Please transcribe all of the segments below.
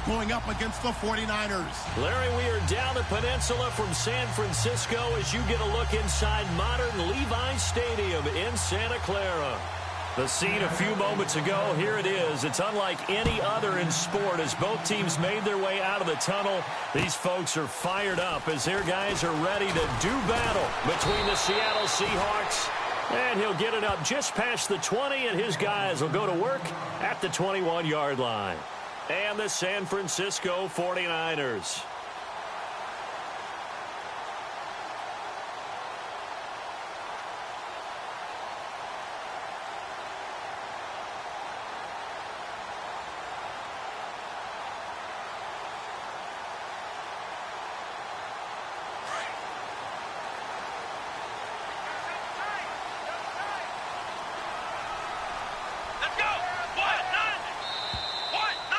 going up against the 49ers. Larry, we are down the peninsula from San Francisco as you get a look inside modern Levi's Stadium in Santa Clara. The scene a few moments ago, here it is. It's unlike any other in sport as both teams made their way out of the tunnel. These folks are fired up as their guys are ready to do battle between the Seattle Seahawks. And he'll get it up just past the 20, and his guys will go to work at the 21-yard line. And the San Francisco 49ers.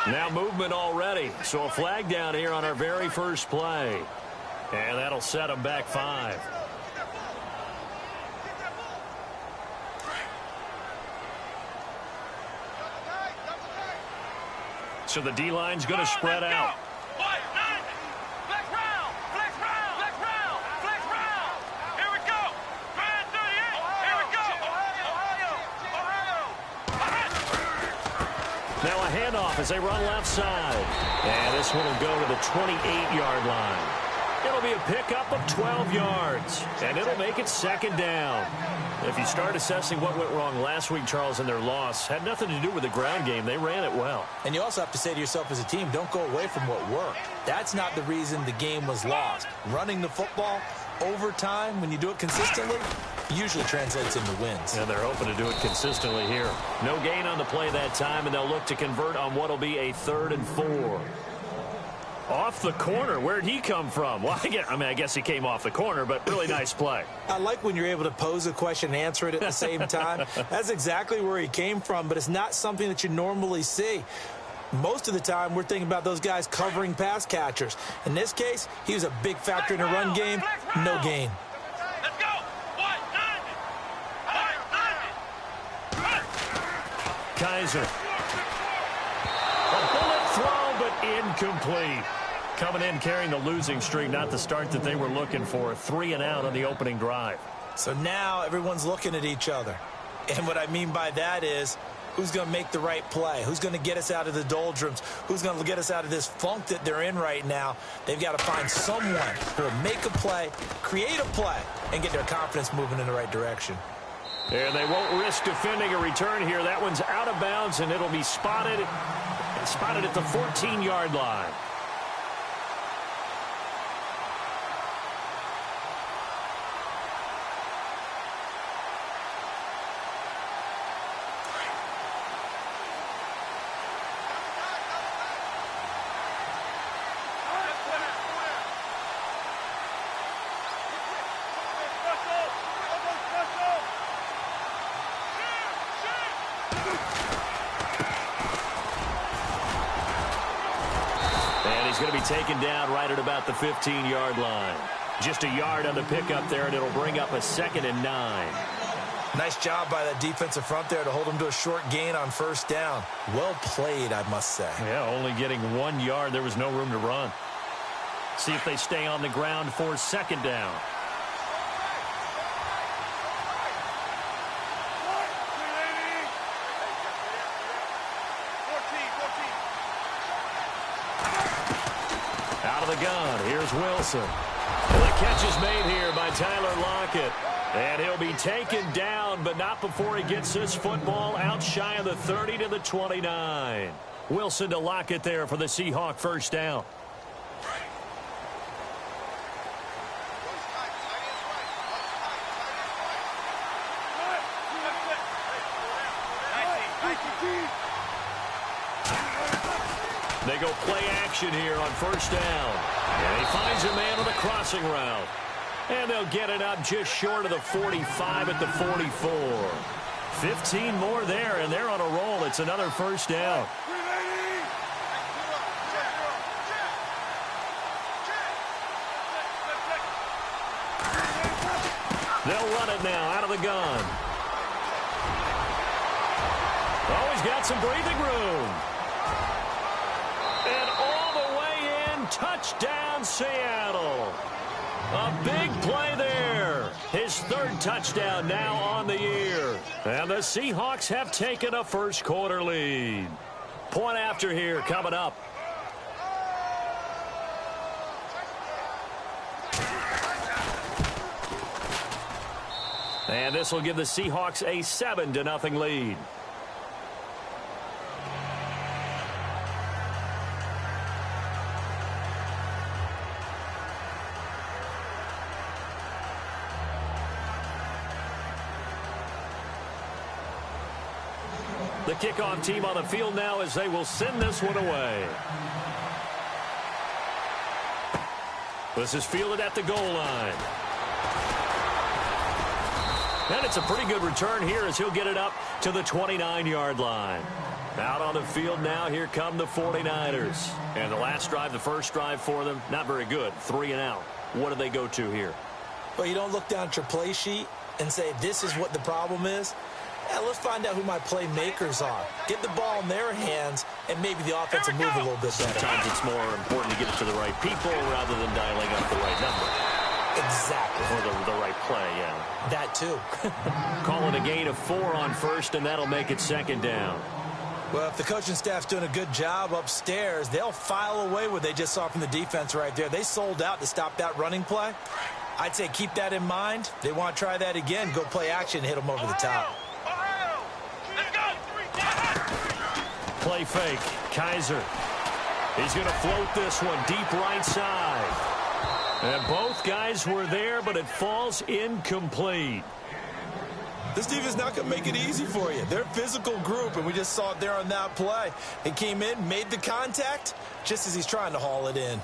Now movement already, so a flag down here on our very first play. And that'll set them back 5. So the D-line's going to spread out. Now a handoff as they run left side. And this one will go to the 28-yard line. It'll be a pickup of 12 yards. And it'll make it second down. If you start assessing what went wrong last week, Charles, in their loss, had nothing to do with the ground game. They ran it well. And you also have to say to yourself as a team, don't go away from what worked. That's not the reason the game was lost. Running the football over time, when you do it consistently, usually translates into wins. And they're hoping to do it consistently here. No gain on the play that time, and they'll look to convert on what will be a 3rd and 4. Off the corner. Where'd he come from? Well, I guess he came off the corner, but really nice play. I like when you're able to pose a question and answer it at the same time. That's exactly where he came from, but it's not something that you normally see. Most of the time, we're thinking about those guys covering pass catchers. In this case, he was a big factor in the run game. No gain. Let's go. Kaiser. A bullet throw, but incomplete. Coming in carrying the losing streak, not the start that they were looking for. 3 and out on the opening drive. So now everyone's looking at each other. And what I mean by that is, who's going to make the right play? Who's going to get us out of the doldrums? Who's going to get us out of this funk that they're in right now? They've got to find someone who will make a play, create a play, and get their confidence moving in the right direction. And they won't risk defending a return here. That one's out of bounds, and it'll be spotted at the 14-yard line. He's going to be taken down right at about the 15-yard line. Just a yard on the pickup there, and it'll bring up a 2nd and 9. Nice job by that defensive front there to hold him to a short gain on first down. Well played, I must say. Yeah, only getting 1 yard. There was no room to run. See if they stay on the ground for 2nd down. Out of the gun, here's Wilson. And the catch is made here by Tyler Lockett. And he'll be taken down, but not before he gets this football out shy of the 30 to the 29. Wilson to Lockett there for the Seahawk first down. They go play action here on first down. And he finds a man on the crossing route. And they'll get it up just short of the 45 at the 44. 15 more there, and they're on a roll. It's another first down. They'll run it now out of the gun. Oh, he's got some breathing room. And all and touchdown, Seattle. A big play there. His third touchdown now on the year. And the Seahawks have taken a first-quarter lead. Point after here coming up. And this will give the Seahawks a 7-0 lead. The kickoff team on the field now as they will send this one away. This is fielded at the goal line. And it's a pretty good return here as he'll get it up to the 29-yard line. Out on the field now, here come the 49ers. And the last drive, the first drive for them, not very good. 3 and out. What do they go to here? Well, you don't look down at your play sheet and say, this is what the problem is. Yeah, let's find out who my playmakers are. Get the ball in their hands, and maybe the offense will move a little bit better. Sometimes it's more important to get it to the right people rather than dialing up the right number. Exactly. Or the right play, yeah. That too. Call it a gain of 4 on first, and that'll make it second down. Well, if the coaching staff's doing a good job upstairs, they'll file away what they just saw from the defense right there. They sold out to stop that running play. I'd say keep that in mind. They want to try that again. Go play action and hit them over the top. Play fake. Kaiser. He's going to float this one deep right side. And both guys were there, but it falls incomplete. This defense is not going to make it easy for you. They're a physical group, and we just saw it there on that play. He came in, made the contact, just as he's trying to haul it in.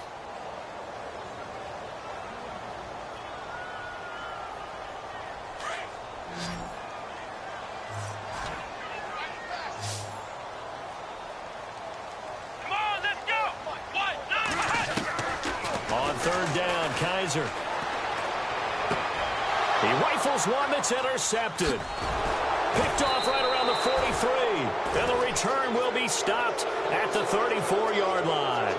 Third down, Kaiser. He rifles one that's intercepted. Picked off right around the 43. And the return will be stopped at the 34-yard line.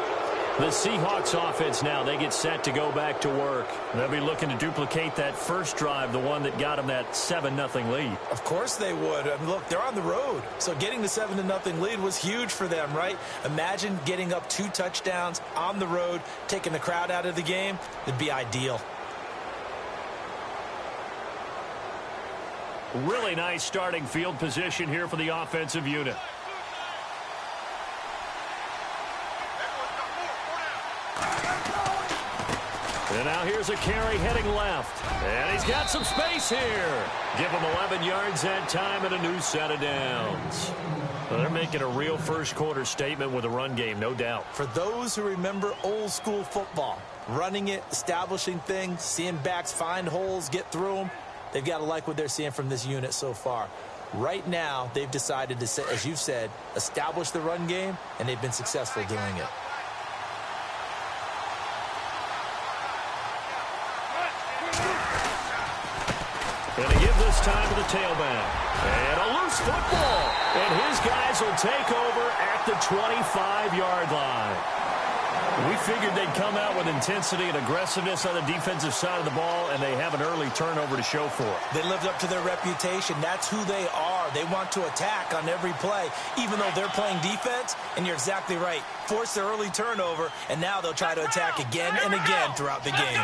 The Seahawks offense now, they get set to go back to work. They'll be looking to duplicate that first drive, the one that got them that 7-0 lead. Of course they would. I mean, look, they're on the road. So getting the 7-0 lead was huge for them, right? Imagine getting up 2 touchdowns on the road, taking the crowd out of the game. It'd be ideal. Really nice starting field position here for the offensive unit. And now here's a carry heading left. And he's got some space here. Give him 11 yards that time and a new set of downs. Well, they're making a real first-quarter statement with a run game, no doubt. For those who remember old-school football, running it, establishing things, seeing backs find holes, get through them, they've got to like what they're seeing from this unit so far. Right now, they've decided to, as you've said, establish the run game, and they've been successful doing it. And to give this time to the tailback. And a loose football. And his guys will take over at the 25-yard line. We figured they'd come out with intensity and aggressiveness on the defensive side of the ball, and they have an early turnover to show for it. They lived up to their reputation. That's who they are. They want to attack on every play, even though they're playing defense. And you're exactly right. Force their early turnover, and now they'll try to attack again and again throughout the game.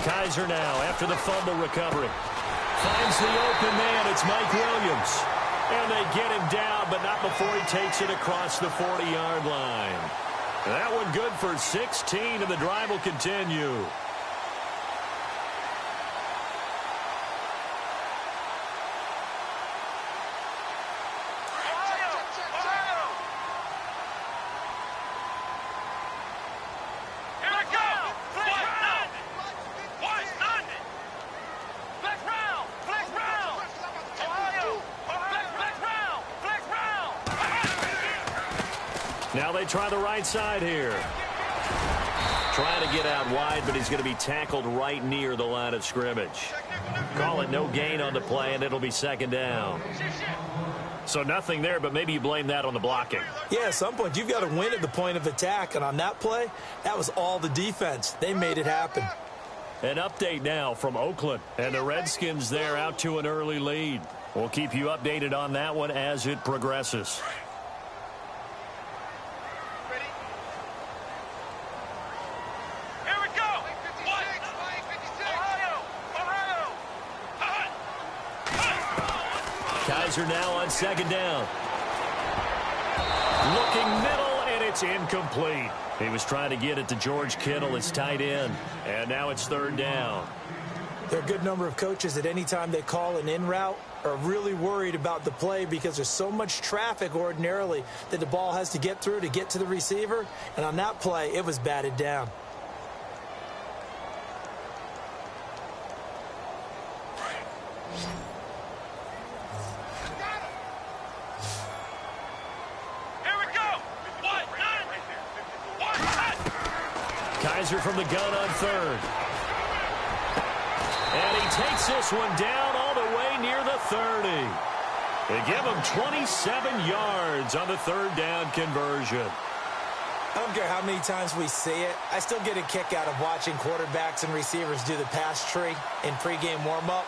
Kaiser now after the fumble recovery. Finds the open man. It's Mike Williams. And they get him down, but not before he takes it across the 40-yard line. That one good for 16, and the drive will continue. Now they try the right side here. Trying to get out wide, but he's going to be tackled right near the line of scrimmage. Call it no gain on the play, and it'll be second down. So nothing there, but maybe you blame that on the blocking. Yeah, at some point, you've got to win at the point of attack. And on that play, that was all the defense. They made it happen. An update now from Oakland. And the Redskins there out to an early lead. We'll keep you updated on that one as it progresses. Kaiser now on second down. Looking middle, and it's incomplete. He was trying to get it to George Kittle, his tight end. And now it's third down. There are a good number of coaches at any time they call an in route are really worried about the play because there's so much traffic ordinarily that the ball has to get through to get to the receiver. And on that play, it was batted down. Kaiser from the gun on third. And he takes this one down all the way near the 30. They give him 27 yards on the third down conversion. I don't care how many times we see it. I still get a kick out of watching quarterbacks and receivers do the pass tree in pregame warm-up.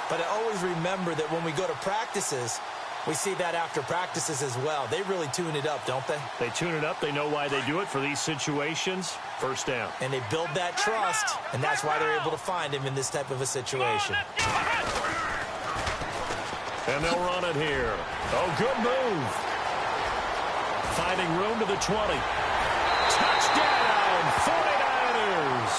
But I always remember that when we go to practices, we see that after practices as well. They really tune it up, don't they? They tune it up. They know why they do it for these situations. First down. And they build that trust, and that's why they're able to find him in this type of a situation. And they'll run it here. Oh, good move. Finding room to the 20. Touchdown, 49ers.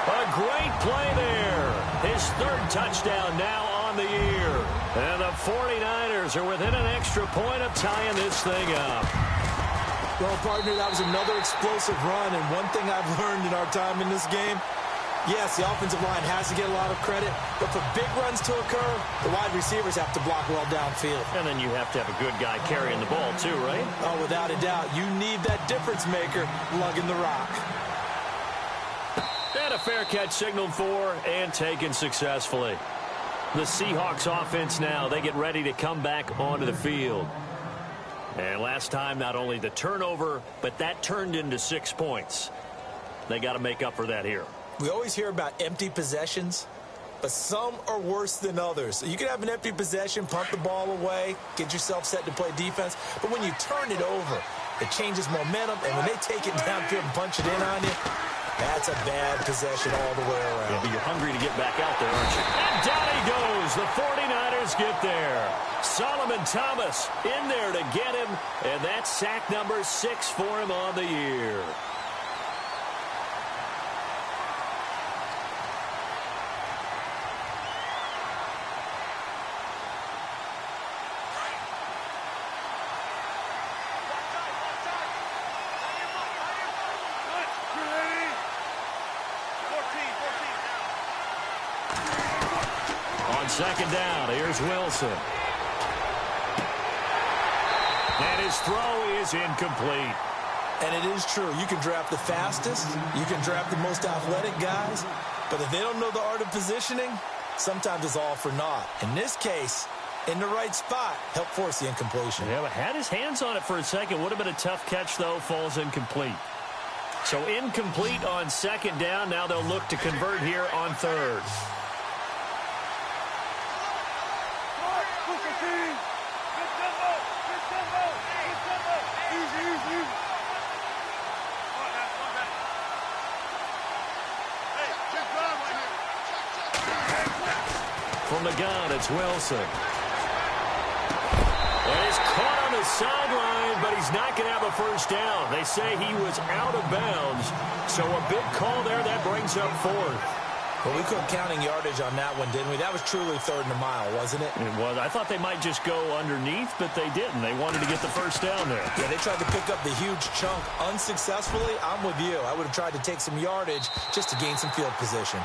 A great play there. His third touchdown now on the year. And the 49ers are within an extra point of tying this thing up. Well, partner, that was another explosive run, and one thing I've learned in our time in this game, yes, the offensive line has to get a lot of credit, but for big runs to occur, the wide receivers have to block well downfield. And then you have to have a good guy carrying the ball too, right? Oh, without a doubt. You need that difference maker lugging the rock. And a fair catch signaled for and taken successfully. The Seahawks offense now, they get ready to come back onto the field. And last time, not only the turnover, but that turned into 6 points. They got to make up for that here. We always hear about empty possessions, but some are worse than others. You can have an empty possession, punt the ball away, get yourself set to play defense, but when you turn it over, it changes momentum, and when they take it downfield and punch it in on you, that's a bad possession all the way around. Yeah, but you're hungry to get back out there, aren't you? And down he goes. The 49ers get there. Solomon Thomas in there to get him, and that's sack number 6 for him on the year. Second down, here's Wilson. And his throw is incomplete. And it is true. You can draft the fastest, you can draft the most athletic guys, but if they don't know the art of positioning, sometimes it's all for naught. In this case, in the right spot, helped force the incompletion. Yeah, but had his hands on it for a second. Would have been a tough catch, though. Falls incomplete. So incomplete on second down. Now they'll look to convert here on third. From the gun, it's Wilson. And he's caught on the sideline, but he's not going to have a first down. They say he was out of bounds. So a big call there. That brings up fourth. Well, we couldn't counting yardage on that one, didn't we? That was truly third and a mile, wasn't it? It was. I thought they might just go underneath, but they didn't. They wanted to get the first down there. Yeah, they tried to pick up the huge chunk unsuccessfully. I'm with you. I would have tried to take some yardage just to gain some field position.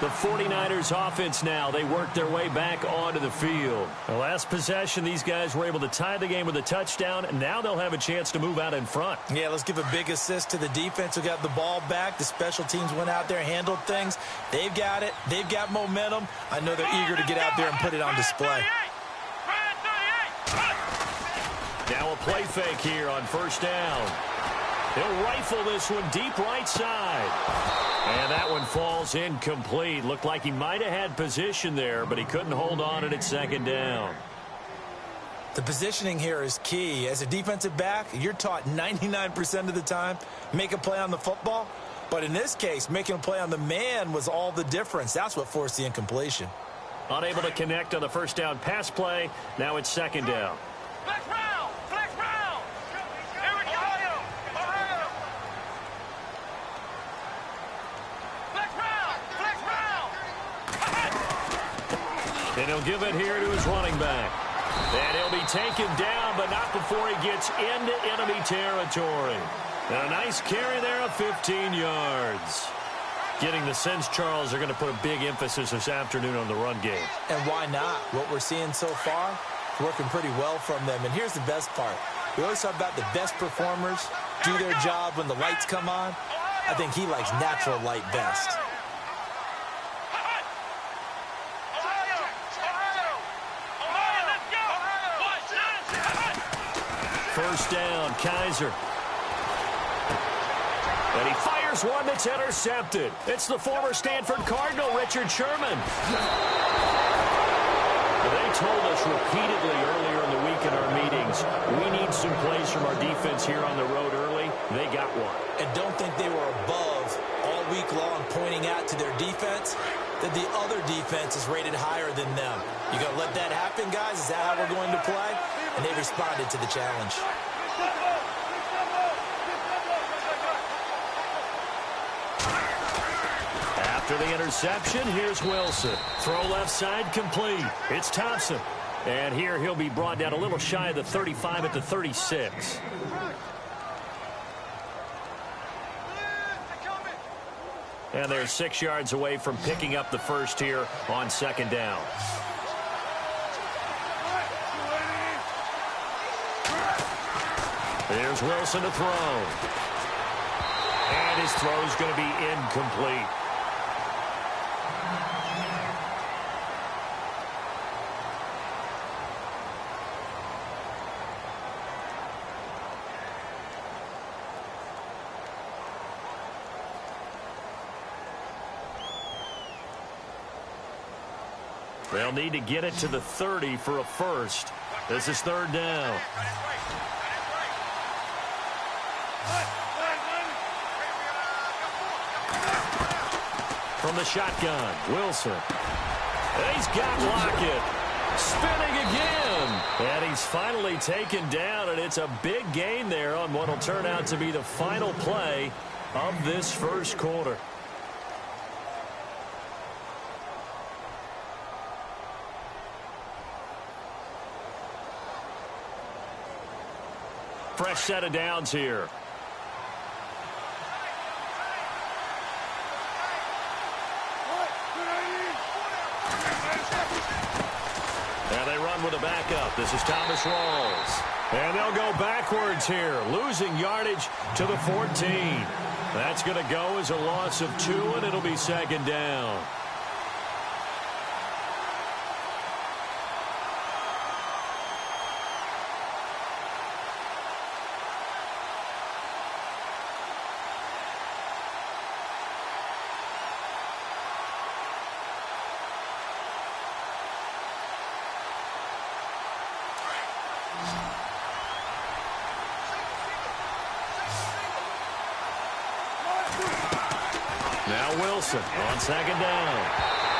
The 49ers offense now. They work their way back onto the field. The last possession, these guys were able to tie the game with a touchdown, and now they'll have a chance to move out in front. Yeah, let's give a big assist to the defense who got the ball back. The special teams went out there, handled things. They've got it. They've got momentum. I know they're eager to get out there and put it on display. Now a play fake here on first down. He'll rifle this one deep right side. And that one falls incomplete. Looked like he might have had position there, but he couldn't hold on at second down. The positioning here is key. As a defensive back, you're taught 99% of the time, make a play on the football. But in this case, making a play on the man was all the difference. That's what forced the incompletion. Unable to connect on the first down pass play. Now it's second down. Flex round! Flex round! Here we go! Flex round! Flex round! And he'll give it here to his running back. And he'll be taken down, but not before he gets into enemy territory. And a nice carry there of 15 yards. Getting the sense, Charles, they're going to put a big emphasis this afternoon on the run game. And why not? What we're seeing so far, working pretty well from them. And here's the best part. We always talk about the best performers do their job when the lights come on. I think he likes natural light best. First down, Kaiser. And he fires one that's intercepted. It's the former Stanford Cardinal, Richard Sherman. They told us repeatedly earlier in the week in our meetings, we need some plays from our defense here on the road early. They got one. And don't think they were above all week long pointing out to their defense that the other defense is rated higher than them. You going to let that happen, guys? Is that how we're going to play? And they responded to the challenge. After the interception, here's Wilson. Throw left side complete. It's Thompson. And here he'll be brought down a little shy of the 35 at the 36. And they're 6 yards away from picking up the first here on second down. Here's Wilson to throw. And his throw's going to be incomplete. They'll need to get it to the 30 for a first. This is third down. From the shotgun, Wilson. And he's got Lockett. Spinning again. And he's finally taken down, and it's a big gain there on what will turn out to be the final play of this first quarter. Fresh set of downs here. And they run with a backup. This is Thomas Rawls. And they'll go backwards here, losing yardage to the 14. That's going to go as a loss of 2, and it'll be second down. Now Wilson on second down.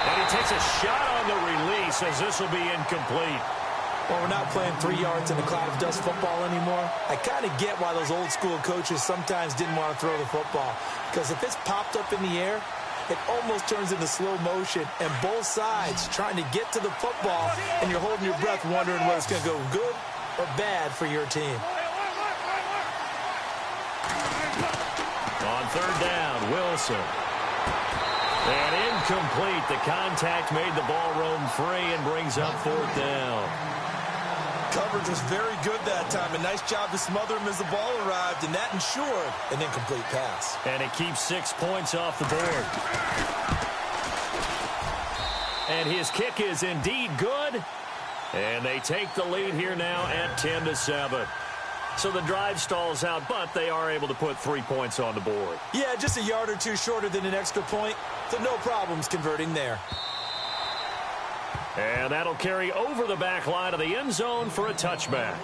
And he takes a shot on the release as this will be incomplete. Well, we're not playing 3 yards in a cloud of dust football anymore. I kind of get why those old school coaches sometimes didn't want to throw the football. Because if it's popped up in the air, it almost turns into slow motion. And both sides trying to get to the football, and you're holding your breath wondering whether it's going to go good or bad for your team. On third down, Wilson. And incomplete. The contact made the ball roam free and brings up 4th down. Coverage was very good that time. A nice job to smother him as the ball arrived, and that ensured an incomplete pass. And it keeps 6 points off the board. And his kick is indeed good. And they take the lead here now at 10-7. So the drive stalls out, but they are able to put 3 points on the board. Yeah, just a yard or two shorter than an extra point, so no problems converting there. And that'll carry over the back line of the end zone for a touchback.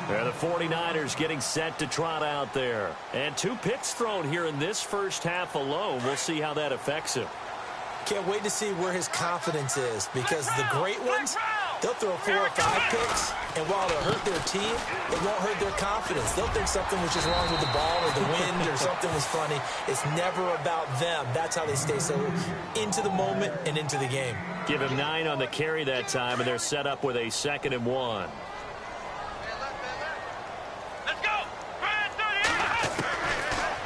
And the 49ers getting set to trot out there. And 2 picks thrown here in this first half alone. We'll see how that affects him. Can't wait to see where his confidence is, because the great ones, they'll throw 4 or 5 picks, and while it'll hurt their team, it won't hurt their confidence. They'll think something was just wrong with the ball or the wind or something was funny. It's never about them. That's how they stay so into the moment and into the game. Give him 9 on the carry that time, and they're set up with a 2nd and 1. Let's go.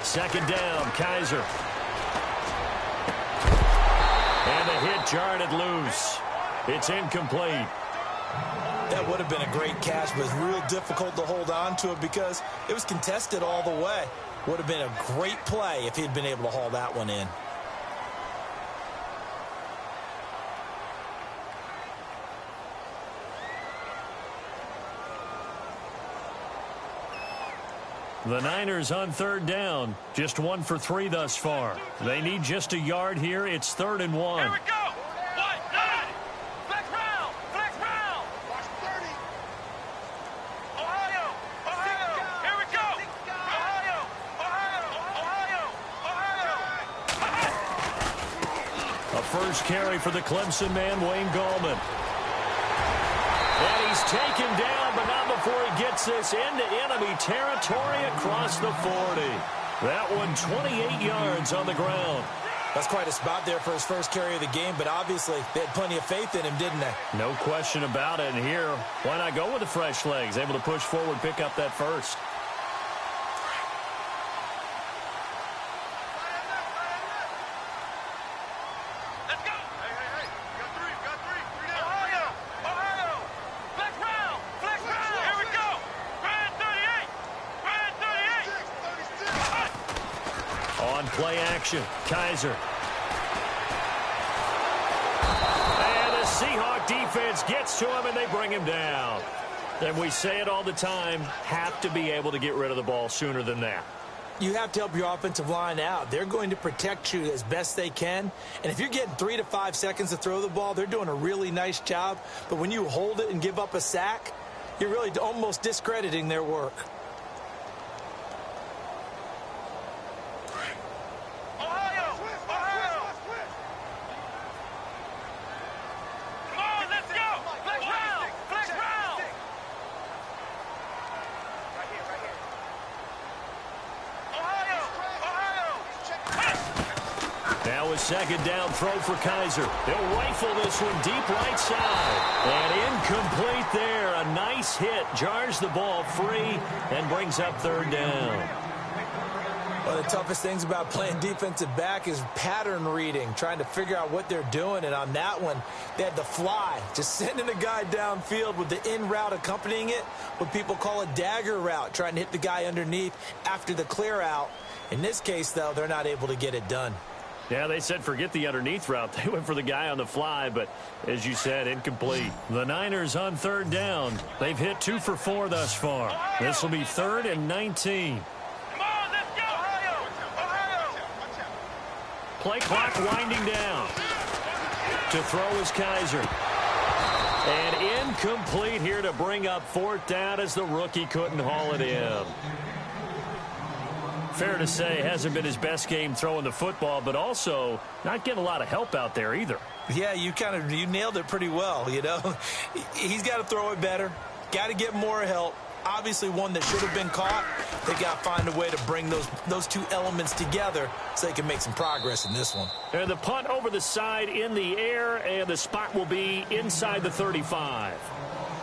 2nd down, Kaiser. And the hit jarred it loose. It's incomplete. That would have been a great catch, but it's real difficult to hold on to it because it was contested all the way. Would have been a great play if he'd been able to haul that one in. The Niners on 3rd down. Just 1 for 3 thus far. They need just a yard here. It's 3rd and 1. Here we go. 1, 9. Flex round. Flex round. Watch 30. Ohio. Ohio. Here we go. Ohio. Ohio. Ohio. A first carry for the Clemson man, Wayne Gallman. And he's taken down, but not before he gets this into enemy territory across the 40. That one 28 yards on the ground. That's quite a spot there for his first carry of the game, but obviously they had plenty of faith in him, didn't they? No question about it. And here, why not go with the fresh legs? Able to push forward, pick up that first. Let's go. Hey. Got three down. Ohio. Ohio. Flex round. Flex round. Here we go. Brand 38. Brand 38. On play action, Kaiser. And the Seahawk defense gets to him, and they bring him down. And we say it all the time, have to be able to get rid of the ball sooner than that. You have to help your offensive line out. They're going to protect you as best they can. And if you're getting 3 to 5 seconds to throw the ball, they're doing a really nice job. But when you hold it and give up a sack, you're really almost discrediting their work. Ohio. Ohio. Come on, let's go. Flex round. Flex round. Ohio. Ohio. Now a 2nd down throw for Kaiser. They'll rifle this one deep right side. And incomplete there. A nice hit. Jars the ball free and brings up 3rd down. One of the toughest things about playing defensive back is pattern reading, trying to figure out what they're doing. And on that one, they had to fly, just sending a guy downfield with the in route accompanying it, what people call a dagger route, trying to hit the guy underneath after the clear out. In this case, though, they're not able to get it done. Yeah, they said forget the underneath route. They went for the guy on the fly, but as you said, incomplete. The Niners on 3rd down. They've hit 2 for 4 thus far. This will be 3rd and 19. Come on, let's go. Ohio. Ohio. Play clock winding down. To throw is Kaiser. And incomplete here to bring up 4th down as the rookie couldn't haul it in. Fair to say, hasn't been his best game throwing the football, but also not getting a lot of help out there either. Yeah, you nailed it pretty well, you know. He's got to throw it better, got to get more help. Obviously one that should have been caught. They got to find a way to bring those 2 elements together so they can make some progress in this one. And the punt over the side in the air, and the spot will be inside the 35.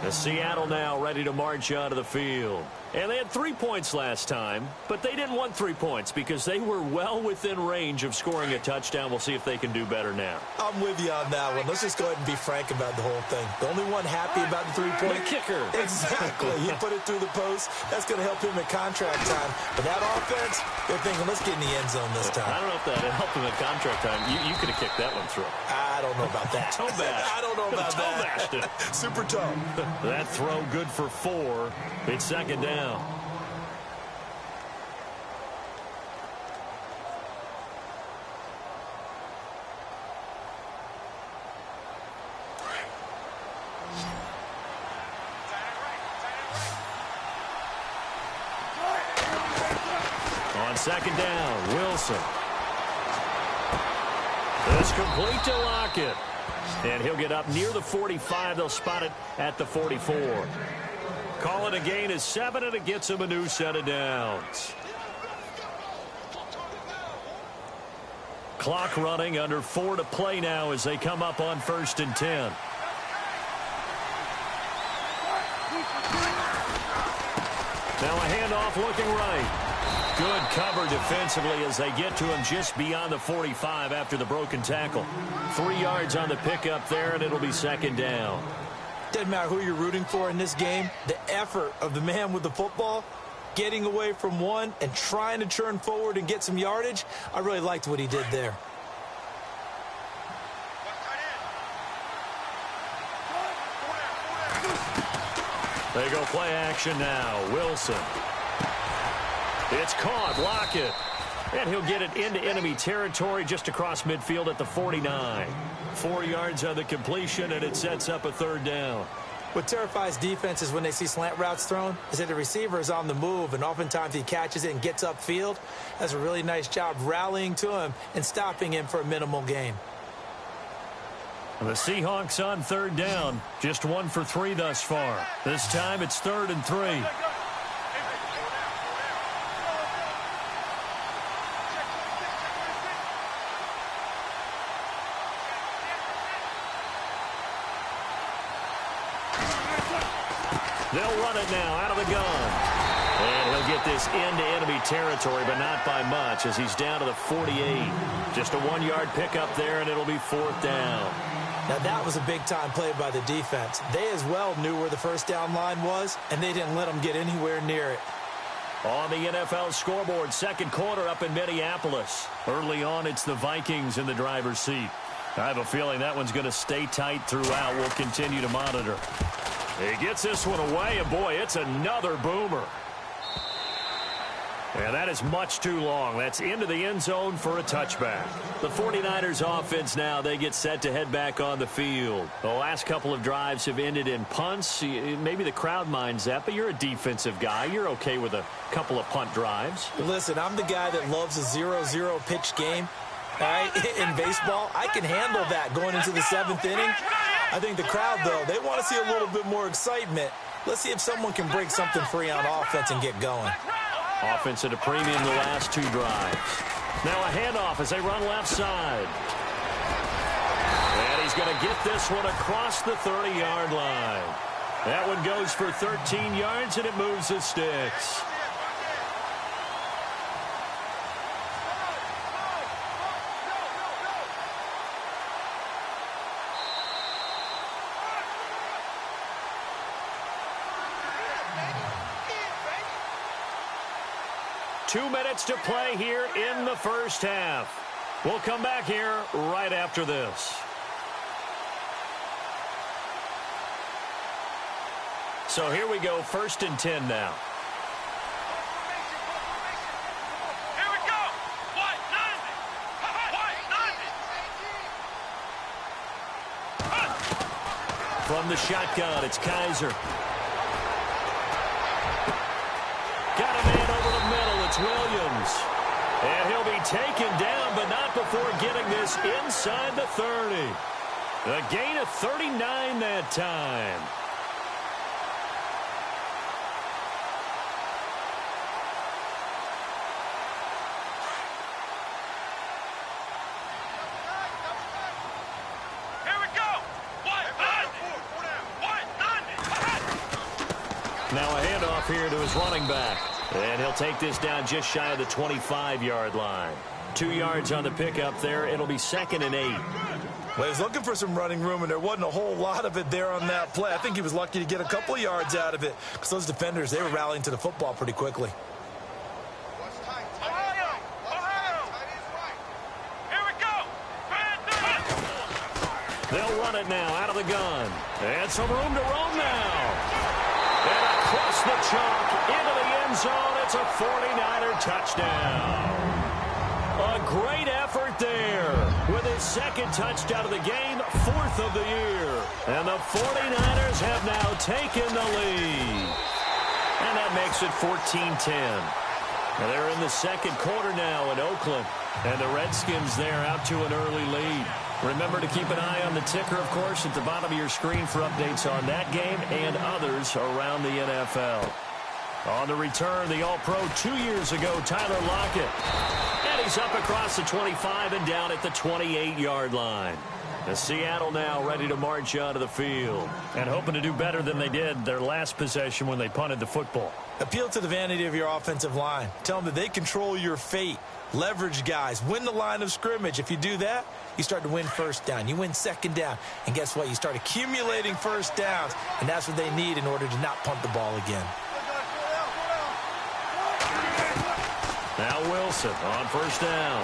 The Seattle now ready to march out of the field. And they had 3 points last time, but they didn't want 3 points because they were well within range of scoring a touchdown. We'll see if they can do better now. I'm with you on that one. Let's just go ahead and be frank about the whole thing. The only one happy about the 3-point kicker. Exactly. He put it through the post. That's going to help him at contract time. But that offense, they're thinking, let's get in the end zone this time. I don't know if that helped him at contract time. You could have kicked that one through. I don't know about that. Toe bash. I don't know about that. Bashed it. Super toe. That throw good for 4. It's second down. On second down, Wilson. It's complete to Lockett. And he'll get up near the 45. They'll spot it at the 44. Call it a gain of 7, and it gets him a new set of downs. Clock running, under 4 to play now as they come up on 1st and 10. Now a handoff looking right. Good cover defensively as they get to him just beyond the 45 after the broken tackle. 3 yards on the pickup there, and it'll be second down. Doesn't matter who you're rooting for in this game. The effort of the man with the football, getting away from one and trying to turn forward and get some yardage, I really liked what he did there. They go play action now. Wilson. It's caught. Lockett. And he'll get it into enemy territory just across midfield at the 49. 4 yards on the completion, and it sets up a third down. What terrifies defenses when they see slant routes thrown is that the receiver is on the move, and oftentimes he catches it and gets upfield. Does a really nice job rallying to him and stopping him for a minimal gain. The Seahawks on third down. Just 1 for 3 thus far. This time it's 3rd and 3. They'll run it now out of the gun. And he'll get this into enemy territory, but not by much as he's down to the 48. Just a 1-yard pickup there, and it'll be 4th down. Now, that was a big-time play by the defense. They as well knew where the first down line was, and they didn't let them get anywhere near it. On the NFL scoreboard, second quarter up in Minneapolis. Early on, it's the Vikings in the driver's seat. I have a feeling that one's going to stay tight throughout. We'll continue to monitor. He gets this one away, and boy, it's another boomer. And that is much too long. That's into the end zone for a touchback. The 49ers offense now, they get set to head back on the field. The last couple of drives have ended in punts. Maybe the crowd minds that, but you're a defensive guy. You're okay with a couple of punt drives. Listen, I'm the guy that loves a 0-0 pitch game. All right? In baseball, I can handle that going into the 7th inning. I think the crowd, though, they want to see a little bit more excitement. Let's see if someone can break something free on offense and get going. Offense at a premium the last 2 drives. Now a handoff as they run left side. And he's going to get this one across the 30-yard line. That one goes for 13 yards, and it moves the sticks. Two minutes to play here in the first half. We'll come back here right after this. So here we go, 1st and 10 now. Here we go. White 90. From the shotgun, it's Kaiser. Got a man over the middle. It's Williams. And he'll be taken down, but not before getting this inside the 30. A gain of 39 that time. Here we go. White 90. White 90. Now a handoff here to his running back. And he'll take this down just shy of the 25-yard line. 2 yards on the pickup there. It'll be 2nd and 8. Well, he was looking for some running room, and there wasn't a whole lot of it there on that play. I think he was lucky to get a couple of yards out of it because those defenders, they were rallying to the football pretty quickly. They'll run it now out of the gun. And some room to roam now. And across the chalk into the end zone. It's a 49er touchdown. A great effort there with his 2nd touchdown of the game, 4th of the year. And the 49ers have now taken the lead. And that makes it 14-10. And they're in the 2nd quarter now in Oakland. And the Redskins there out to an early lead. Remember to keep an eye on the ticker, of course, at the bottom of your screen for updates on that game and others around the NFL. On the return, the All-Pro 2 years ago, Tyler Lockett. And he's up across the 25 and down at the 28-yard line. The Seattle now ready to march onto the field and hoping to do better than they did their last possession when they punted the football. Appeal to the vanity of your offensive line. Tell them that they control your fate. Leverage guys. Win the line of scrimmage. If you do that, you start to win first down. You win second down. And guess what? You start accumulating first downs. And that's what they need in order to not punt the ball again. Now Wilson on first down.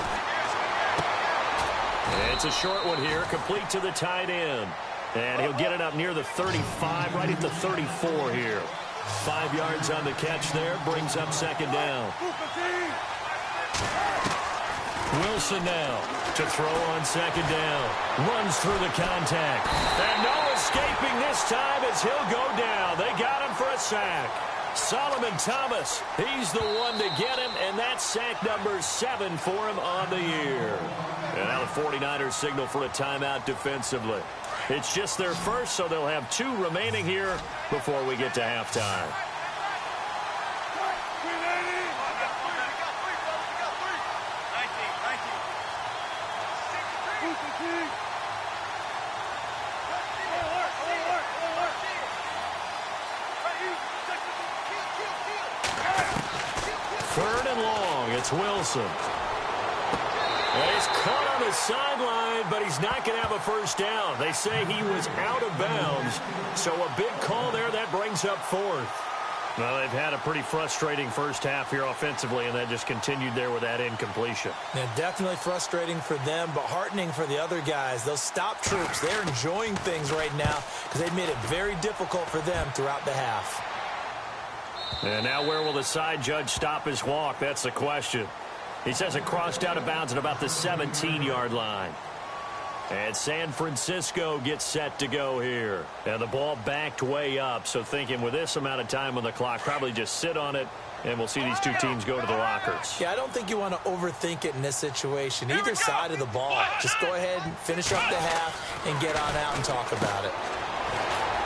It's a short one here, complete to the tight end. And he'll get it up near the 35, right at the 34 here. 5 yards on the catch there, brings up second down. Wilson now to throw on second down. Runs through the contact. And no escaping this time as he'll go down. They got him for a sack. Solomon Thomas, he's the one to get him, and that's sack number 7 for him on the year. And now the 49ers signal for a timeout defensively. It's just their first, so they'll have 2 remaining here before we get to halftime. Third and long, it's Wilson. And he's caught on the sideline, but he's not going to have a first down. They say he was out of bounds, so a big call there. That brings up 4th. Well, they've had a pretty frustrating first half here offensively, and that just continued there with that incompletion. Yeah, definitely frustrating for them, but heartening for the other guys. Those stop troops, they're enjoying things right now because they've made it very difficult for them throughout the half. And now where will the side judge stop his walk? That's the question. He says it crossed out of bounds at about the 17-yard line. And San Francisco gets set to go here. And the ball backed way up, so thinking with this amount of time on the clock, probably just sit on it, and we'll see these 2 teams go to the lockers. Yeah, I don't think you want to overthink it in this situation. Either side of the ball. Just go ahead and finish up the half and get on out and talk about it.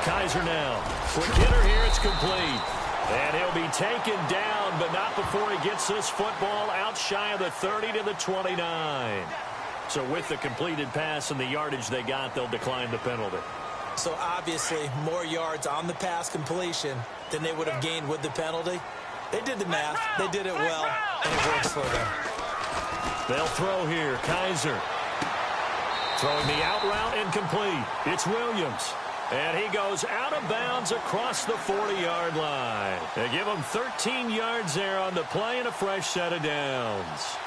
Kaiser now. For Kidder here, it's complete. And he'll be taken down, but not before he gets this football out shy of the 30 to the 29. So with the completed pass and the yardage they got, they'll decline the penalty. So obviously more yards on the pass completion than they would have gained with the penalty. They did the math. They did it well, and it works for them. They'll throw here. Kaiser throwing the out route incomplete. It's Williams. And he goes out of bounds across the 40-yard line. They give him 13 yards there on the play and a fresh set of downs.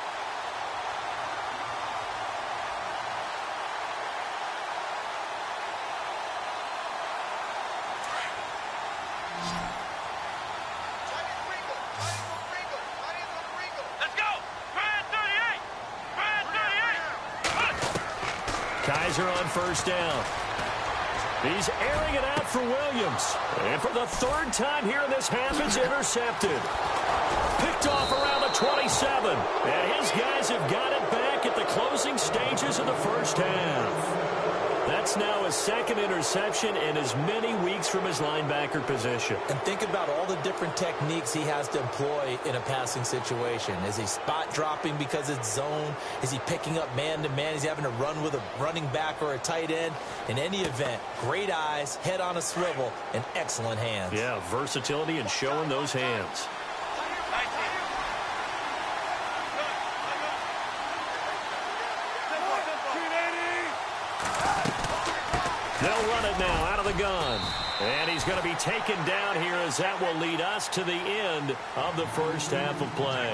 Let's go! Brand 38! Brand 38! Kaiser on first down. He's airing it out for Williams. And for the 3rd time here in this half, it's intercepted. Picked off around the 27. And his guys have got it back at the closing stages of the first half. That That's now his second interception and as many weeks from his linebacker position. And think about all the different techniques he has to employ in a passing situation. Is he spot dropping because it's zone? Is he picking up man-to-man? Is he having to run with a running back or a tight end? In any event, great eyes, head on a swivel, and excellent hands. Yeah, versatility and showing those hands. They'll run it now out of the gun. And he's going to be taken down here as that will lead us to the end of the first half of play.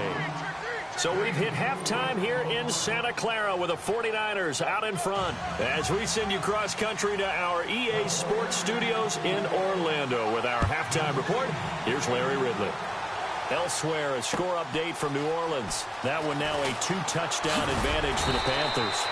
So we've hit halftime here in Santa Clara with the 49ers out in front. As we send you cross-country to our EA Sports Studios in Orlando with our halftime report, here's Larry Ridley. Elsewhere, a score update from New Orleans. That one now a 2-touchdown advantage for the Panthers.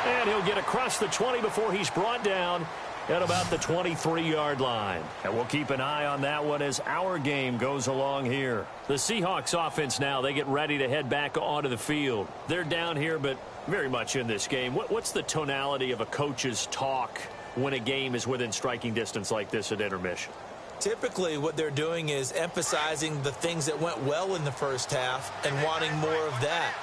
And he'll get across the 20 before he's brought down at about the 23-yard line. And we'll keep an eye on that one as our game goes along here. The Seahawks offense now, they get ready to head back onto the field. They're down here, but very much in this game. What's the tonality of a coach's talk when a game is within striking distance like this at intermission? Typically, what they're doing is emphasizing the things that went well in the first half and wanting more of that.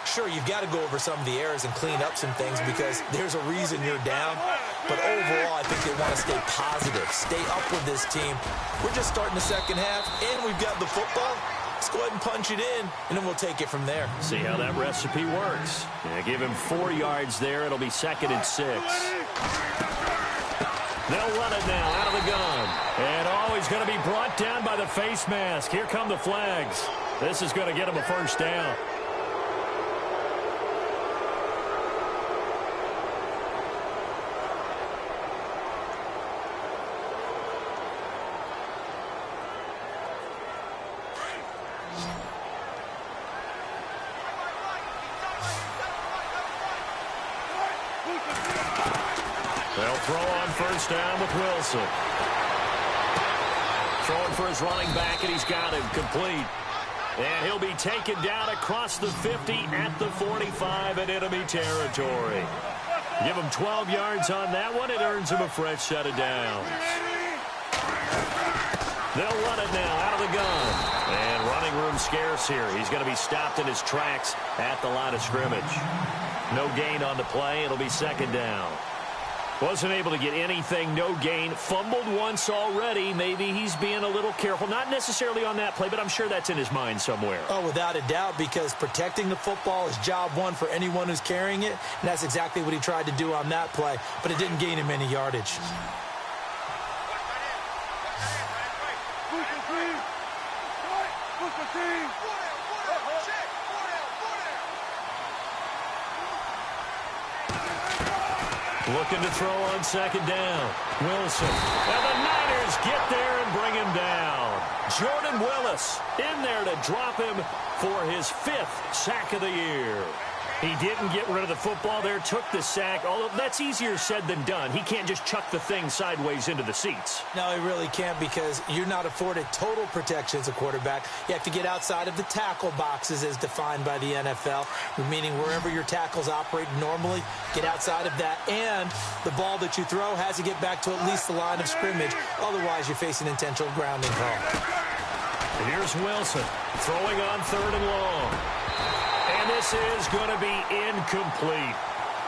Sure, you've got to go over some of the errors and clean up some things because there's a reason you're down. But overall, I think they want to stay positive, stay up with this team. We're just starting the second half, and we've got the football. Let's go ahead and punch it in, and then we'll take it from there. See how that recipe works. Yeah, give him 4 yards there. It'll be 2nd and 6. They'll run it now out of the gun. And he's going to be brought down by the face mask. Here come the flags. This is going to get him a first down. They'll throw on first down with Wilson. Throwing for his running back, and he's got him complete. And he'll be taken down across the 50 at the 45 in enemy territory. Give him 12 yards on that one. It earns him a fresh set of downs. They'll run it now out of the gun. And running room scarce here. He's going to be stopped in his tracks at the line of scrimmage. No gain on the play. It'll be second down. Wasn't able to get anything, no gain. Fumbled once already. Maybe he's being a little careful. Not necessarily on that play, but I'm sure that's in his mind somewhere. Oh, without a doubt, because protecting the football is job one for anyone who's carrying it, and that's exactly what he tried to do on that play, but it didn't gain him any yardage. Looking to throw on second down. Wilson. And the Niners get there and bring him down. Jordan Willis in there to drop him for his 5th sack of the year. He didn't get rid of the football there, took the sack, although that's easier said than done. He can't just chuck the thing sideways into the seats. No, he really can't because you're not afforded total protection as a quarterback. You have to get outside of the tackle boxes as defined by the NFL, meaning wherever your tackles operate normally, get outside of that. And the ball that you throw has to get back to at least the line of scrimmage. Otherwise, you're facing intentional grounding call. And here's Wilson throwing on 3rd and long. And this is going to be incomplete.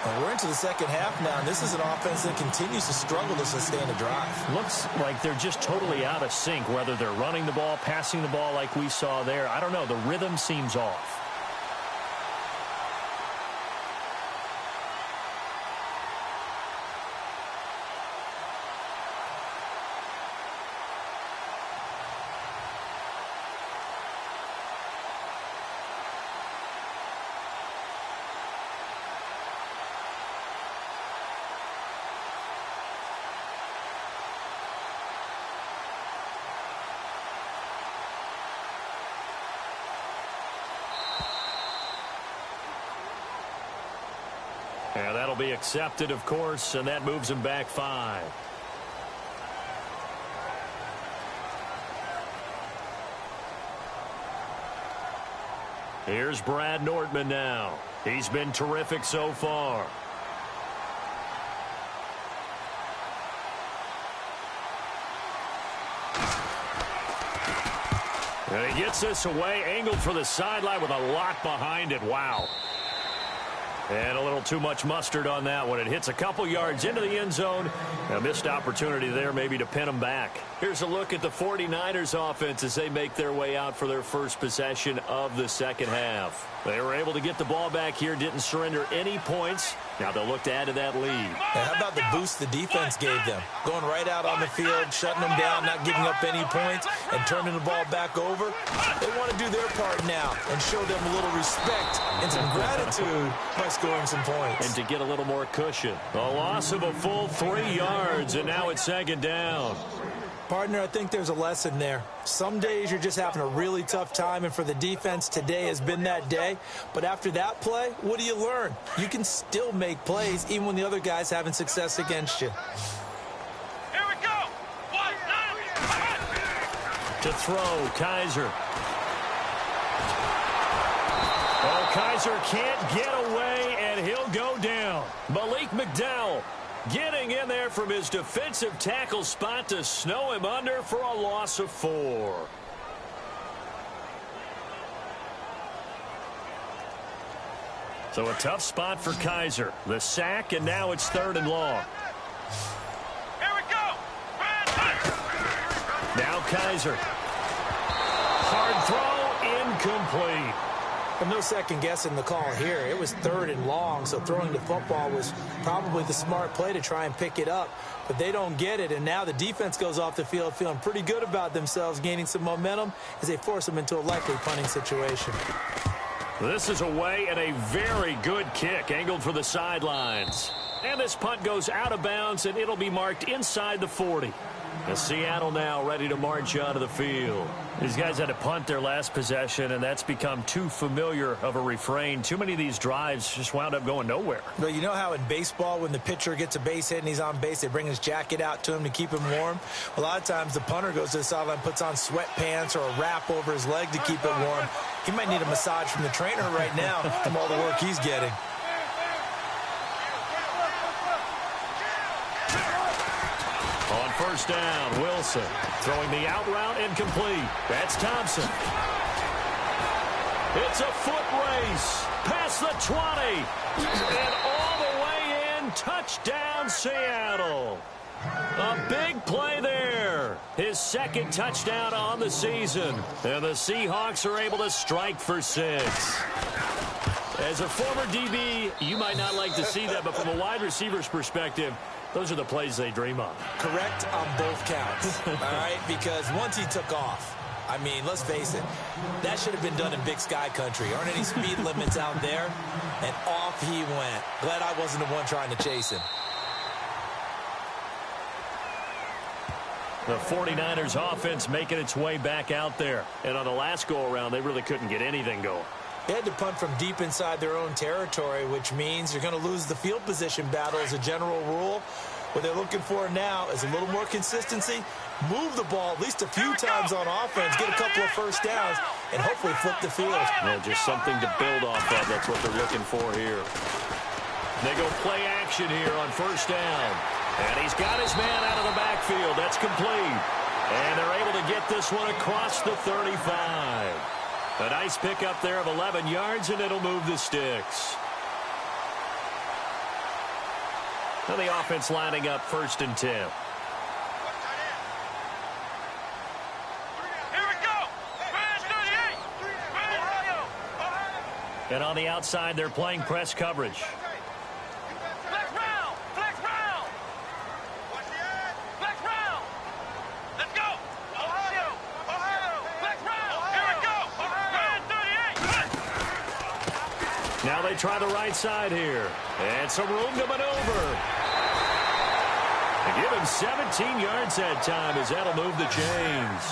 Well, we're into the second half now, and this is an offense that continues to struggle to sustain a drive. Looks like they're just totally out of sync, whether they're running the ball, passing the ball like we saw there. I don't know. The rhythm seems off. And that'll be accepted, of course, and that moves him back 5. Here's Brad Nordman now. He's been terrific so far. And he gets this away, angled for the sideline with a lot behind it. Wow. And a little too much mustard on that one. It hits a couple yards into the end zone. A missed opportunity there maybe to pin them back. Here's a look at the 49ers offense as they make their way out for their first possession of the second half. They were able to get the ball back here, didn't surrender any points. Now they'll look to add to that lead. Now, how about the boost the defense gave them? Going right out on the field, shutting them down, not giving up any points, and turning the ball back over. They want to do their part now and show them a little respect and some gratitude by scoring some points. And to get a little more cushion. A loss of a full 3 yards, and now it's second down. Partner, I think there's a lesson there. Some days you're just having a really tough time, and for the defense, today has been that day. But after that play, what do you learn? You can still make plays even when the other guy's having success against you. Here we go. To throw, Kaiser. Oh, Kaiser can't get away, and he'll go down. Malik McDowell getting in there from his defensive tackle spot to snow him under for a loss of 4. So a tough spot for Kaiser. The sack, and now it's 3rd and long. Here we go. Now Kaiser. Hard throw, incomplete. And no second guessing the call here. It was 3rd and long, so throwing the football was probably the smart play to try and pick it up. But they don't get it, and now the defense goes off the field feeling pretty good about themselves, gaining some momentum as they force them into a likely punting situation. This is away, and a very good kick angled for the sidelines. And this punt goes out of bounds, and it'll be marked inside the 40. And Seattle now ready to march onto the field. These guys had to punt their last possession, and that's become too familiar of a refrain. Too many of these drives just wound up going nowhere. But you know how in baseball, when the pitcher gets a base hit and he's on base, they bring his jacket out to him to keep him warm? A lot of times the punter goes to the sideline, puts on sweatpants or a wrap over his leg to keep it warm. He might need a massage from the trainer right now from all the work he's getting. On first down, Wilson throwing the out route incomplete. That's Thompson. It's a foot race past the 20 and all the way in. Touchdown, Seattle. A big play there. His 2nd touchdown on the season. And the Seahawks are able to strike for 6. As a former DB, you might not like to see that, but from a wide receiver's perspective, those are the plays they dream of. Correct on both counts, all right? Because once he took off, I mean, let's face it, that should have been done in Big Sky Country. Aren't any speed limits out there? And off he went. Glad I wasn't the one trying to chase him. The 49ers offense making its way back out there. And on the last go-around, they really couldn't get anything going. They had to punt from deep inside their own territory, which means you're going to lose the field position battle as a general rule. What they're looking for now is a little more consistency, move the ball at least a few times on offense, get a couple of first downs, and hopefully flip the field. Yeah, just something to build off of. That's what they're looking for here. They go play action here on first down. And he's got his man out of the backfield. That's complete. And they're able to get this one across the 35. A nice pickup there of 11 yards, and it'll move the sticks. Now the offense lining up 1st and 10. Here we go. Brich 1028's. And on the outside, they're playing press coverage. Flex round. Flex round. Flex round. Let's go. Ohio. Flex round. Here we go. Brich 38. Now they try the right side here. And some room to maneuver. They give him 17 yards that time as that'll move the chains.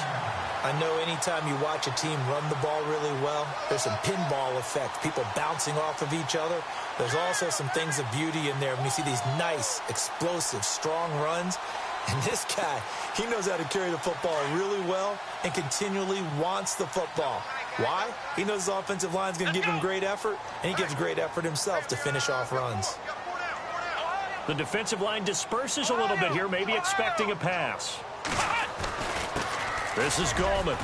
I know anytime you watch a team run the ball really well, there's some pinball effect, people bouncing off of each other. There's also some things of beauty in there when you see these nice, explosive, strong runs. And this guy, he knows how to carry the football really well and continually wants the football. Why? He knows his offensive line's going to give him great effort, and he gives great effort himself to finish off runs. The defensive line disperses a little bit here, maybe expecting a pass. This is Gallman.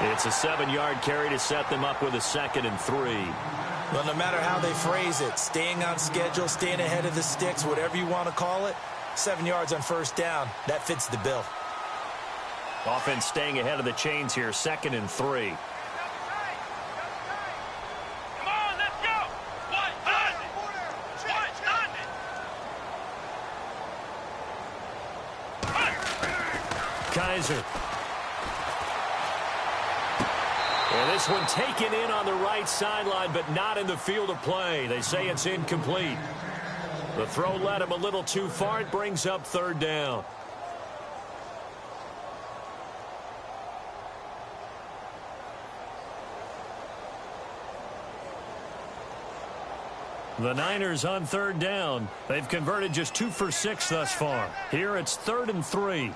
It's a 7-yard carry to set them up with a 2nd and 3. Well, no matter how they phrase it, staying on schedule, staying ahead of the sticks, whatever you want to call it, 7 yards on first down, that fits the bill. Offense staying ahead of the chains here, 2nd and 3. Come on, let's go. What? Kaiser. And this one taken in on the right sideline, but not in the field of play. They say it's incomplete. The throw led him a little too far. It brings up 3rd down. The Niners on 3rd down. They've converted just 2 for 6 thus far. Here it's 3rd and 3.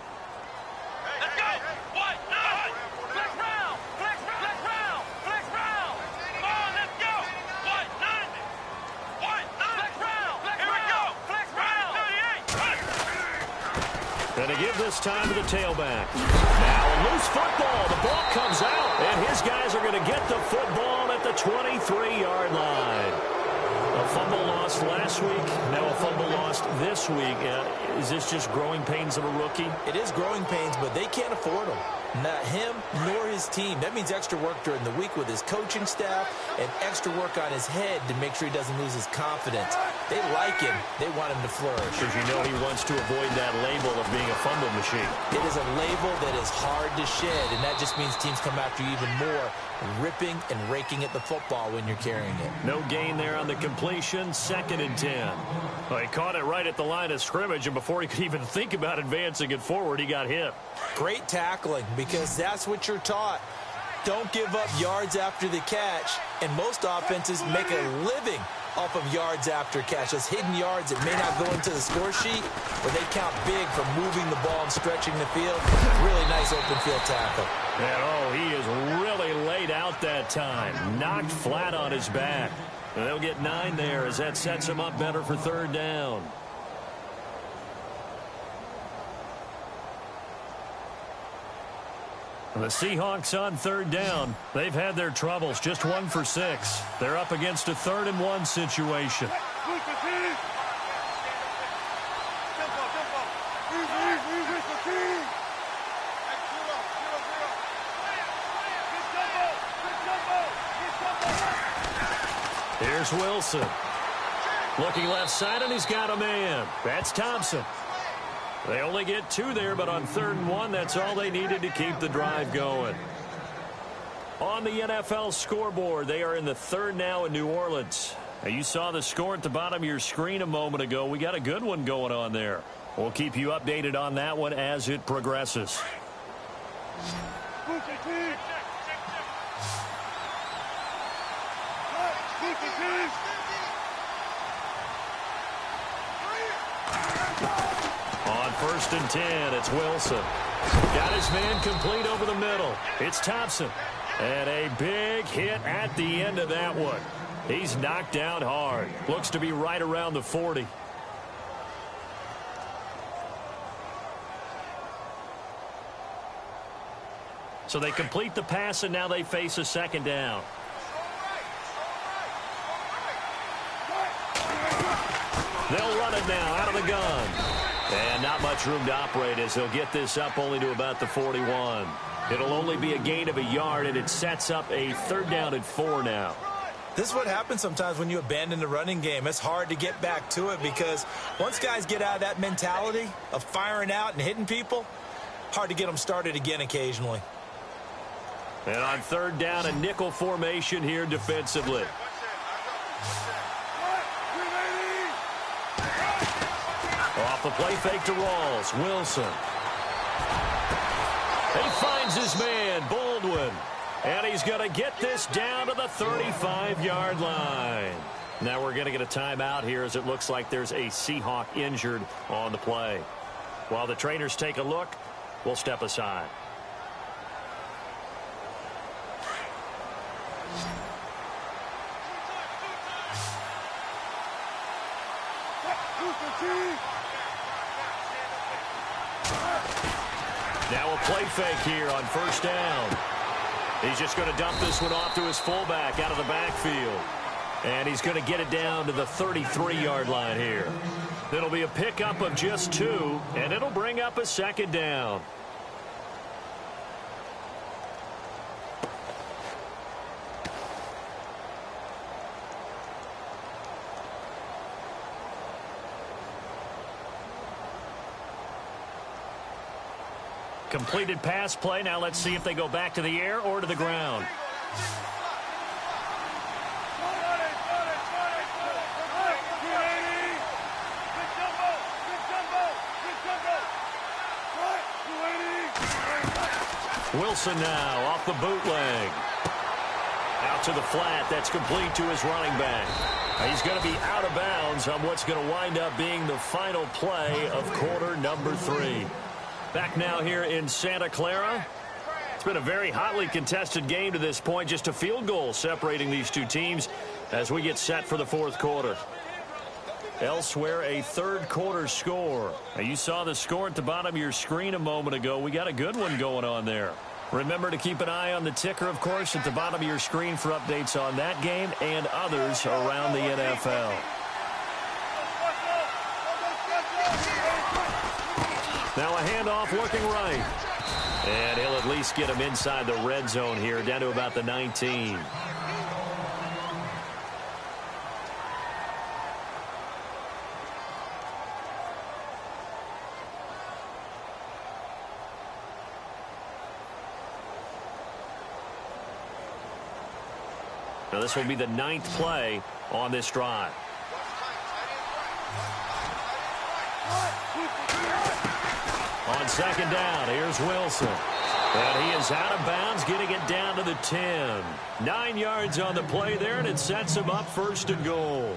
Let's go. What? Nine. Flex round. Flex round. Flex round. Come on, let's go. What? Nine. What? Nine. Flex round. Here we go. Flex round. 38. And to give this time to the tailback. Now a loose football. The ball comes out, and his guys are going to get the football at the 23-yard line. A fumble lost last week, now a fumble lost this week. Is this just growing pains of a rookie? It is growing pains, but they can't afford them. Not him nor his team. That means extra work during the week with his coaching staff and extra work on his head to make sure he doesn't lose his confidence. They like him. They want him to flourish. Because you know he wants to avoid that label of being a fumble machine. It is a label that is hard to shed, and that just means teams come after you even more, ripping and raking at the football when you're carrying it. No gain there on the completion, 2nd and 10. Well, he caught it right at the line of scrimmage, and before he could even think about advancing it forward, he got hit. Great tackling, because that's what you're taught. Don't give up yards after the catch, and most offenses make a living off of yards after catch. Those hidden yards that may not go into the score sheet, but they count big for moving the ball and stretching the field. Really nice open field tackle. And, he is really laid out that time. Knocked flat on his back. And they'll get 9 there as that sets him up better for 3rd down. The Seahawks on 3rd down. They've had their troubles, just 1 for 6. They're up against a 3rd and 1 situation. Here's Wilson. Looking left side, and he's got a man. That's Thompson. They only get 2 there, but on 3rd and 1, that's all they needed to keep the drive going. On the NFL scoreboard, they are in the 3rd now in New Orleans. Now, you saw the score at the bottom of your screen a moment ago. We got a good one going on there. We'll keep you updated on that one as it progresses. On 1st and 10, it's Wilson. Got his man complete over the middle. It's Thompson. And a big hit at the end of that one. He's knocked down hard. Looks to be right around the 40. So they complete the pass, and now they face a 2nd down. They'll run it now out of the gun. And not much room to operate as they'll get this up only to about the 41. It'll only be a gain of a yard, and it sets up a 3rd down and 4 now. This is what happens sometimes when you abandon the running game. It's hard to get back to it because once guys get out of that mentality of firing out and hitting people, hard to get them started again occasionally. And on 3rd down, a nickel formation here defensively. Off the play fake to Rawls. Wilson. He finds his man, Baldwin. And he's going to get this down to the 35-yard line. Now we're going to get a timeout here as it looks like there's a Seahawk injured on the play. While the trainers take a look, we'll step aside. Now a play fake here on 1st down. He's just going to dump this one off to his fullback out of the backfield. And he's going to get it down to the 33-yard line here. It'll be a pickup of just 2, and it'll bring up a second down. Completed pass play. Now let's see if they go back to the air or to the ground. Wilson now off the bootleg. Out to the flat. That's complete to his running back. He's going to be out of bounds on what's going to wind up being the final play of quarter number 3. Back now here in Santa Clara. It's been a very hotly contested game to this point. Just a field goal separating these two teams as we get set for the fourth quarter. Elsewhere, a third quarter score. Now, you saw the score at the bottom of your screen a moment ago. We got a good one going on there. Remember to keep an eye on the ticker, of course, at the bottom of your screen for updates on that game and others around the NFL. Now a handoff looking right. And he'll at least get him inside the red zone here, down to about the 19. Now this will be the 9th play on this drive. On second down, here's Wilson. And he is out of bounds, getting it down to the 10. 9 yards on the play there, and it sets him up first and goal.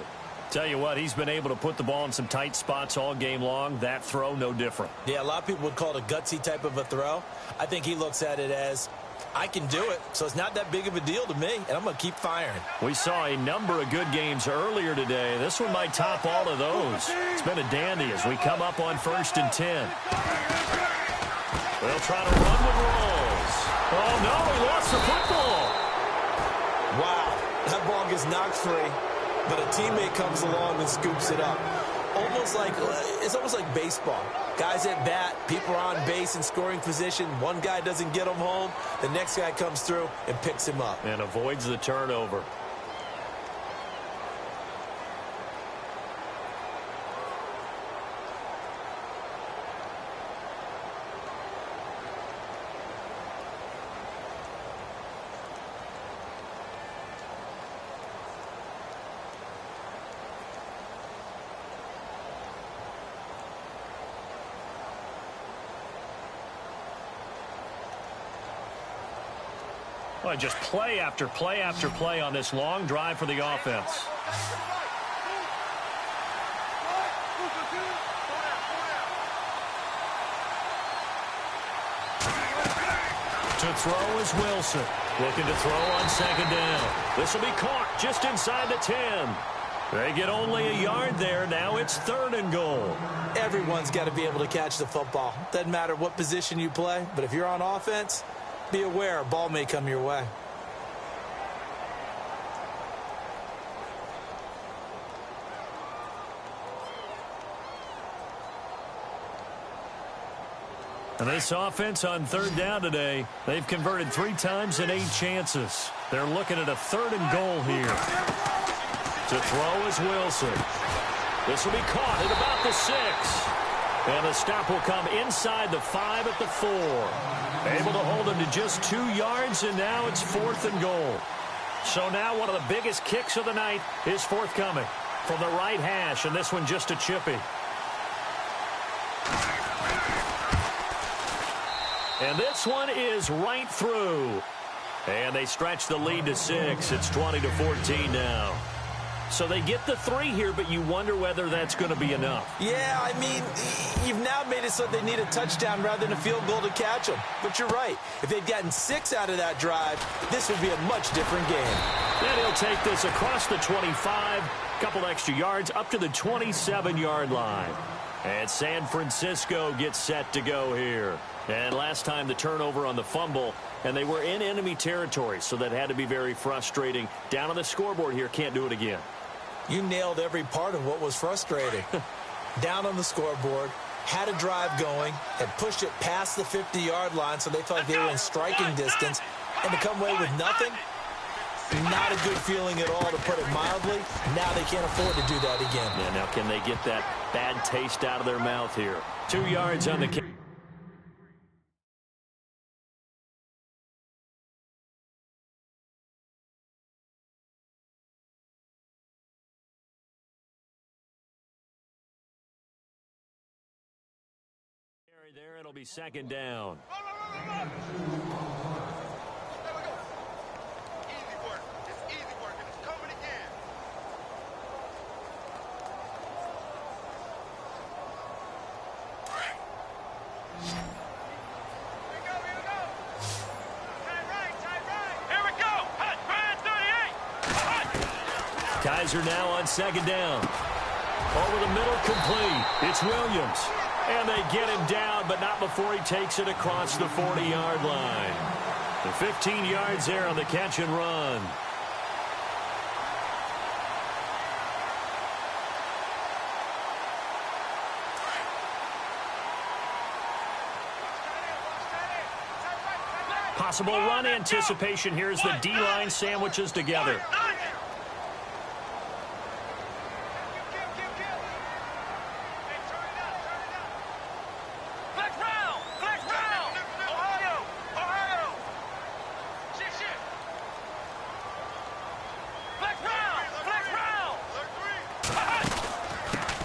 Tell you what, he's been able to put the ball in some tight spots all game long. That throw, no different. Yeah, a lot of people would call it a gutsy type of a throw. I think he looks at it as, I can do it, so it's not that big of a deal to me, and I'm going to keep firing. We saw a number of good games earlier today. This one might top all of those. It's been a dandy as we come up on 1st and 10. They'll try to run with rolls. Oh, no, he lost the football. Wow, that ball gets knocked free, but a teammate comes along and scoops it up. It's almost like baseball. Guys at bat, people are on base in scoring position. One guy doesn't get him home. The next guy comes through and picks him up. And avoids the turnover. Well, just play after play after play on this long drive for the offense. To throw is Wilson. Looking to throw on second down. This will be caught just inside the 10. They get only a yard there. Now it's 3rd and goal. Everyone's got to be able to catch the football. Doesn't matter what position you play, but if you're on offense, be aware a ball may come your way. And this offense on 3rd down today, they've converted 3 times in 8 chances. They're looking at a 3rd and goal here. To throw is Wilson. This will be caught at about the 6. And the stop will come inside the 5 at the 4. Able to hold him to just 2 yards, and now it's 4th and goal. So now one of the biggest kicks of the night is forthcoming from the right hash, and this one just a chippy. And this one is right through. And they stretch the lead to 6. It's 20-14 now. So they get the 3 here, but you wonder whether that's going to be enough. Yeah, I mean, you've now made it so they need a touchdown rather than a field goal to catch them. But you're right. If they'd gotten 6 out of that drive, this would be a much different game. Then he'll take this across the 25, couple extra yards, up to the 27-yard line. And San Francisco gets set to go here. And last time the turnover on the fumble, and they were in enemy territory, so that had to be very frustrating. Down on the scoreboard here, can't do it again. You nailed every part of what was frustrating. Down on the scoreboard, had a drive going, had pushed it past the 50-yard line, so they felt they were in striking distance, and to come away with nothing, not a good feeling at all, to put it mildly. Now they can't afford to do that again. Yeah, now can they get that bad taste out of their mouth here? 2 yards on the kick. There, it'll be second down. Easy work. It's easy work, and it's coming again. Here we go. Tight right. Here we go. Hot, brich 1028's. Kaiser now on second down. Over the middle, complete. It's Williams. And they get him down, but not before he takes it across the 40-yard line. The 15 yards there on the catch and run. Possible run anticipation here as the D-line sandwiches together.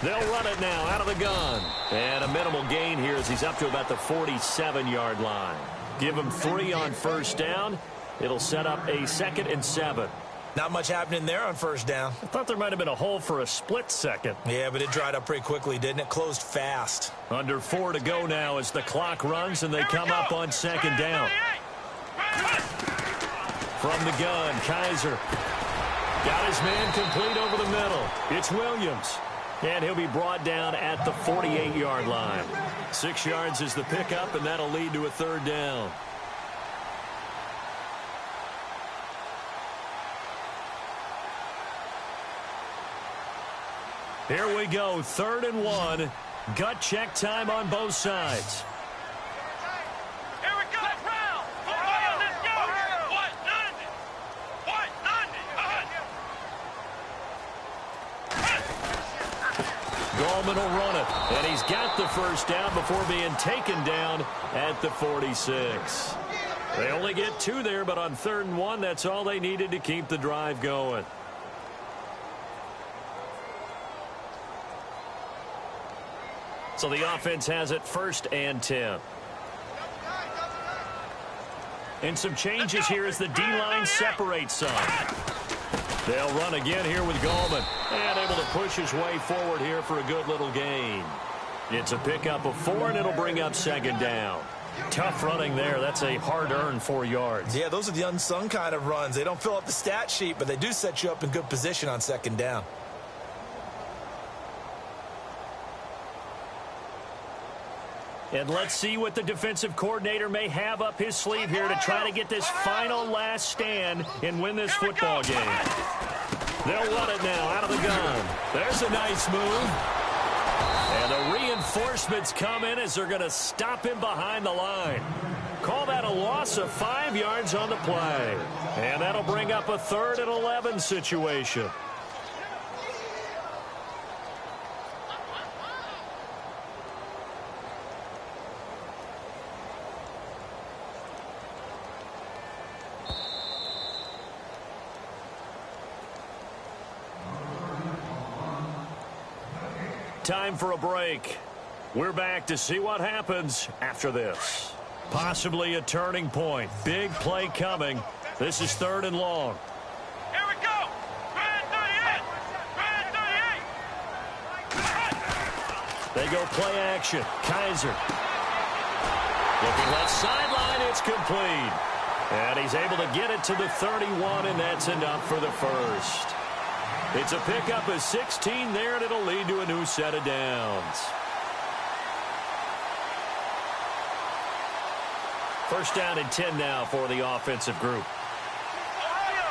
They'll run it now out of the gun. And a minimal gain here as he's up to about the 47-yard line. Give him 3 on first down. It'll set up a 2nd and 7. Not much happening there on first down. I thought there might have been a hole for a split second. Yeah, but it dried up pretty quickly, didn't it? Closed fast. Under 4 to go now as the clock runs and they come up on second down. From the gun, Kaiser got his man complete over the middle. It's Williams. And he'll be brought down at the 48-yard line. 6 yards is the pickup, and that'll lead to a 3rd down. Here we go, 3rd and 1. Gut check time on both sides. Here we go. Round. Ohio, let's go. What? 90. What? 90. Gallman will run it, and he's got the first down before being taken down at the 46. They only get 2 there, but on 3rd and 1, that's all they needed to keep the drive going. So the offense has it 1st and 10. And some changes here as the D-line separates some. They'll run again here with Gallman. And able to push his way forward here for a good little gain. It's a pickup of 4, and it'll bring up 2nd down. Tough running there. That's a hard-earned 4 yards. Yeah, those are the unsung kind of runs. They don't fill up the stat sheet, but they do set you up in good position on 2nd down. And let's see what the defensive coordinator may have up his sleeve here to try to get this final last stand and win this football game. They'll run it now out of the gun. There's a nice move. And the reinforcements come in as they're going to stop him behind the line. Call that a loss of 5 yards on the play. And that'll bring up a 3rd and 11 situation. Time for a break. We're back to see what happens after this. Possibly a turning point. Big play coming. This is 3rd and long. Here we go. Brich 1028. They go play action. Kaiser. Looking left sideline. It's complete. And he's able to get it to the 31, and that's enough for the first. It's a pickup of 16 there, and it'll lead to a new set of downs. First down and 10 now for the offensive group. Ohio!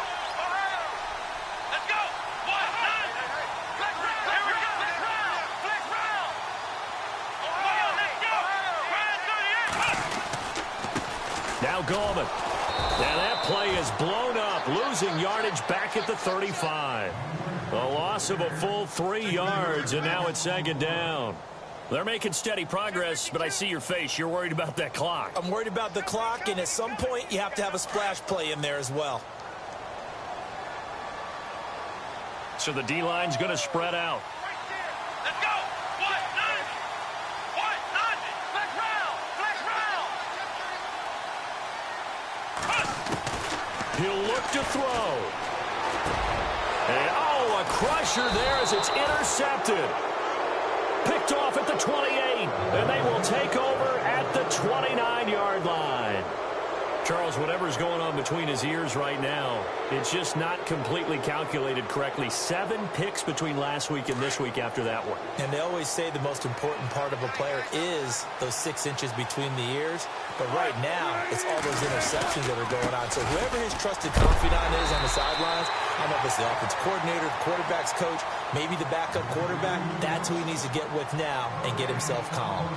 Let's go! What? Flex round! Here we go! Flex round! Flex round! Ohio, let's go! Ryan 38! Now Gallman. And that play is blown up, losing yardage back at the 35. A loss of a full 3 yards, and now it's second down. They're making steady progress, but I see your face. You're worried about that clock. I'm worried about the clock, and at some point, you have to have a splash play in there as well. So the D-line's going to spread out. Let's go! What? 90! What? 90! Flex round! Flex round! He'll look to throw. And, oh, a crusher there as it's intercepted. Picked off at the 28, and they will take over at the 29-yard line. Charles, whatever's going on between his ears right now, it's just not completely calculated correctly. 7 picks between last week and this week after that one. And they always say the most important part of a player is those 6 inches between the ears. But right now, it's all those interceptions that are going on. So whoever his trusted confidant is on the sidelines, I don't know if it's the offensive coordinator, the quarterback's coach, maybe the backup quarterback, that's who he needs to get with now and get himself calm.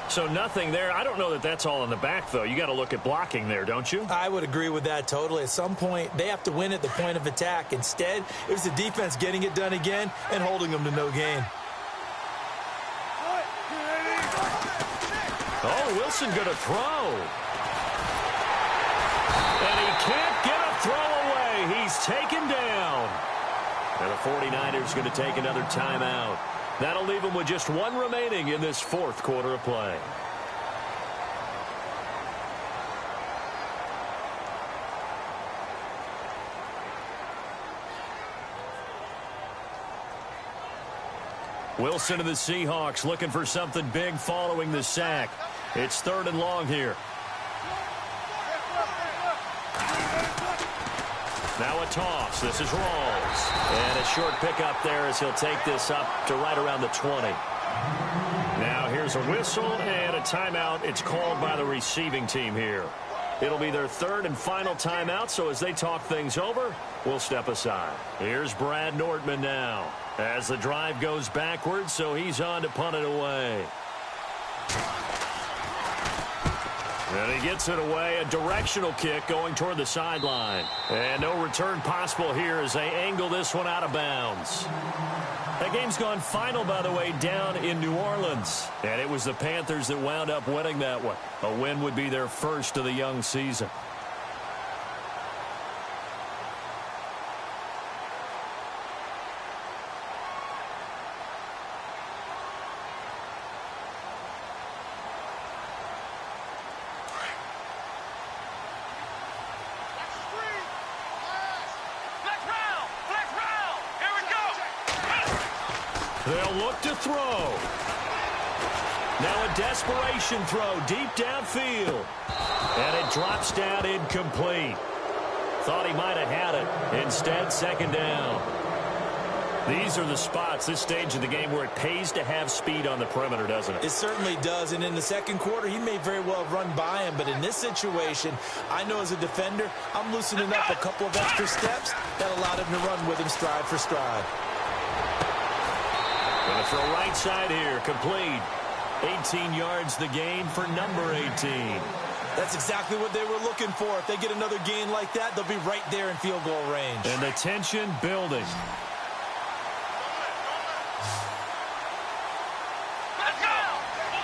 So nothing there. I don't know that that's all in the back, though. You got to look at blocking there, don't you? I would agree with that totally. At some point, they have to win at the point of attack. Instead, it was the defense getting it done again and holding them to no gain. Oh, Wilson going to throw. And he can't get a throw away. He's taken down. And the 49ers going to take another timeout. That'll leave them with just 1 remaining in this 4th quarter of play. Wilson of the Seahawks looking for something big following the sack. It's 3rd and long here. Now a toss. This is Rawls. And a short pickup there as he'll take this up to right around the 20. Now here's a whistle and a timeout. It's called by the receiving team here. It'll be their 3rd and final timeout, so as they talk things over, we'll step aside. Here's Brad Nordman now as the drive goes backwards, so he's on to punt it away. And he gets it away, a directional kick going toward the sideline. And no return possible here as they angle this one out of bounds. That game's gone final, by the way, down in New Orleans. And it was the Panthers that wound up winning that one. A win would be their first of the young season. They'll look to throw. Now a desperation throw deep downfield. And it drops down incomplete. Thought he might have had it. Instead, 2nd down. These are the spots, this stage of the game, where it pays to have speed on the perimeter, doesn't it? It certainly does. And in the 2nd quarter, he may very well have run by him. But in this situation, I know as a defender, I'm loosening up a couple of extra steps that allowed him to run with him stride for stride. Going to throw right side here, complete. 18 yards the gain for number 18. That's exactly what they were looking for. If they get another gain like that, they'll be right there in field goal range. And the tension building.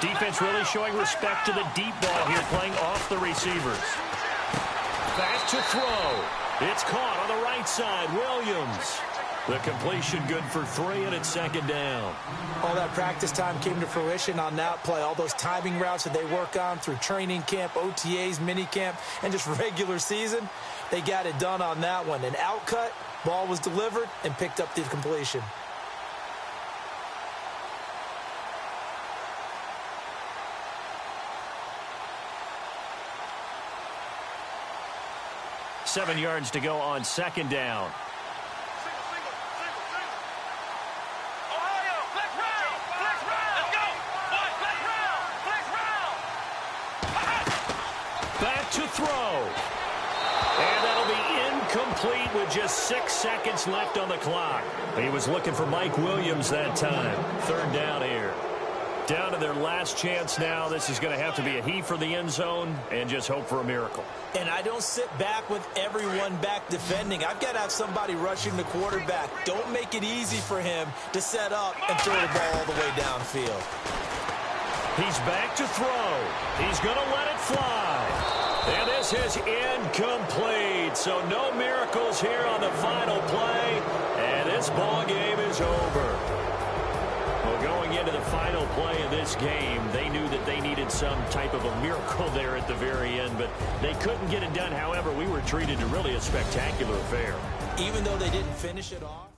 Defense really showing respect to the deep ball here, playing off the receivers. Back to throw. It's caught on the right side. Williams. The completion good for 3, and it's 2nd down. All that practice time came to fruition on that play. All those timing routes that they work on through training camp, OTAs, minicamp, and just regular season, they got it done on that one. An outcut, ball was delivered, and picked up the completion. Seven yards to go on 2nd down. back to throw. And that'll be incomplete with just 6 seconds left on the clock. He was looking for Mike Williams that time. Third down here. Down to their last chance now. This is going to have to be a heave for the end zone and just hope for a miracle. And I don't sit back with everyone back defending. I've got to have somebody rushing the quarterback. Don't make it easy for him to set up and throw the ball all the way downfield. He's back to throw. He's going to let it fly. And this is incomplete. So no miracles here on the final play. And this ball game is over. Well, going into the final play of this game, they knew that they needed some type of a miracle there at the very end, but they couldn't get it done. However, we were treated to really a spectacular affair. Even though they didn't finish it off.